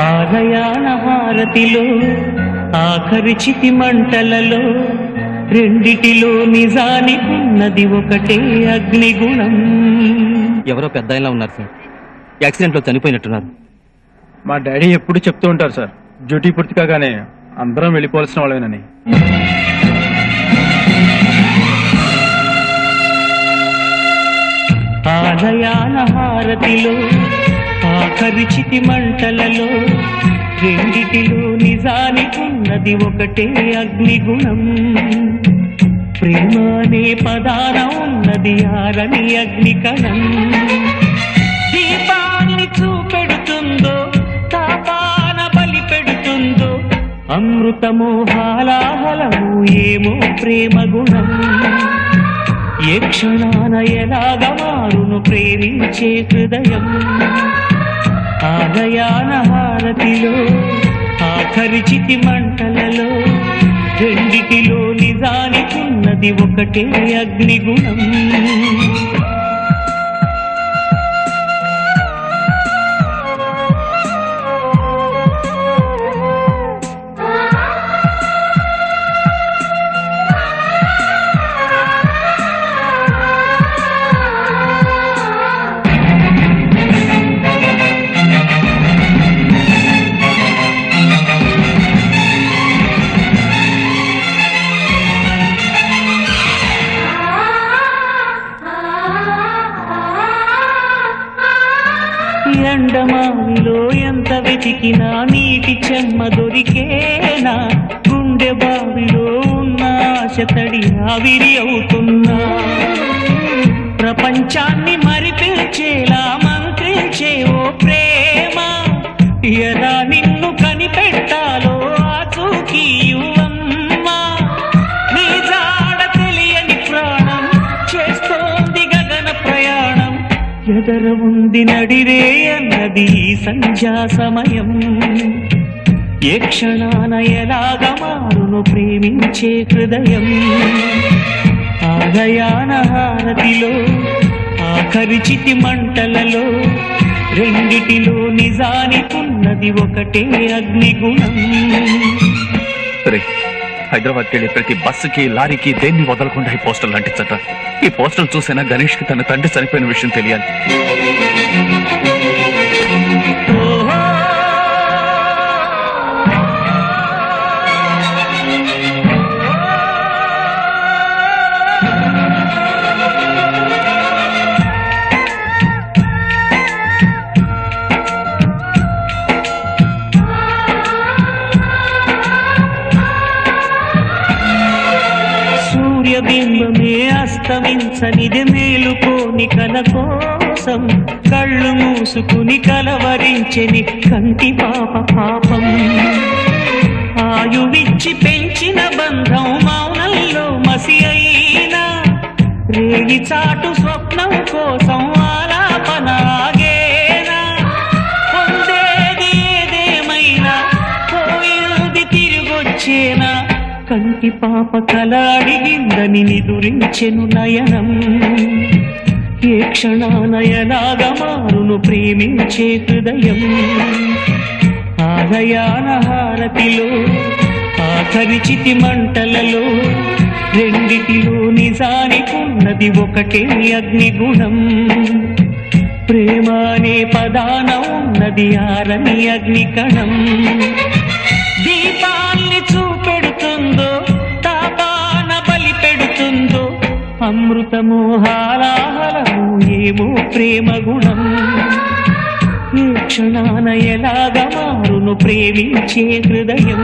ఆలయాన హారతిలో ఆఖరి చితి మంటలలో రెండిటిలో నిజానికున్నది ఒకటే అగ్నిగుణం. ఎవరో పెద్ద ఆయనలా ఉన్నారు సార్, యాక్సిడెంట్లో చనిపోయినట్టున్నారు. మా డాడీ ఎప్పుడు చెప్తూ ఉంటారు సార్, డ్యూటీ పూర్తి కాగానే అందరం వెళ్ళిపోవాల్సిన వాళ్ళేనని. ఆలయాన హారతిలో ఆఖరి చితి మంటలలో రెండిటిలో నిజానికున్నది ఒకటే అగ్నిగుణం. ప్రేమ అనే పదాన ఉన్నది ఆరని అగ్నికణం. దీపాన్ని చూపెడుతుందో తాపాన బలి పెడుతుందో అమృతమో హాలాహలము ఏమో ప్రేమ గుణం. ఏ క్షణాన ఎలాగ మారును ప్రేమించే హృదయం. ఆలయాన హారతిలో ఆఖరి చితి మంటలలో రెండిటిలో నిజానికున్నది ఒకటే అగ్నిగుణం. ఎండమావిలో ఎంత వెతికినా నీటి చెమ్మ దొరికేనా, గుండె బావిలో ఉన్న ఆశ తడి ఆవిరి అవుతున్నా. ప్రపంచాన్ని మరిపించేలా మంత్రించే ఓ ప్రేమ, ఎలా నిన్ను కనిపెట్టాలో ఆచూకీ ఇవ్వమ్మా. నీ జాడ తెలియని ప్రాణం చేస్తోంది గగన ప్రయాణం. ఎదర ఉంది నడిరే అన్నది సంధ్యా సమయం. ఏ క్షణాన ఎలాగ మారును ప్రేమించే హృదయం. ఆలయాన హారతిలో ఆఖరి చితి మంటలలో రెండిటిలో నిజానికున్నది ఒకటే అగ్నిగుణం. హైదరాబాద్కి వెళ్ళే ప్రతి బస్సుకి లారీకి దేన్ని వదలకుండా ఈ పోస్టర్లు అంటించట. ఈ పోస్టర్లు చూసైనా గణేష్ కి తన తండ్రి చనిపోయిన విషయం తెలియాలి. బింబమే అస్తమించనిది మేలుకోని కల కోసం కళ్ళు మూసుకుని కలవరించెని కంటి పాప పాపం. ఆయువిచ్చి పెంచిన బంధం మౌనంలో మసి అయినా రేగి చాటు స్వప్నం కోసం ఆలాపనాగేనా. పొందేది ఏదేమైనా పోయింది తిరిగొచ్చేనా. కంటి పాప కల అడిగిందని నిదురించెను నయనం. ఏ క్షణాన ఎలాగ మారును ప్రేమించే హృదయం. ఆలయాన హారతిలో ఆఖరి చితి మంటలలో రెండిటిలో నిజానికున్నది ఒకటే అగ్నిగుణం. ప్రేమ అనే పదాన ఉన్నది ఆరని అగ్నికణం. దీపాన్ని చూపెడుతుందో తాపాన బలి పెడుతుందో అమృతమో హాలాహలము ఏమో ప్రేమ గుణం. ఏ క్షణాన ఎలాగ మారును ప్రేమించే హృదయం.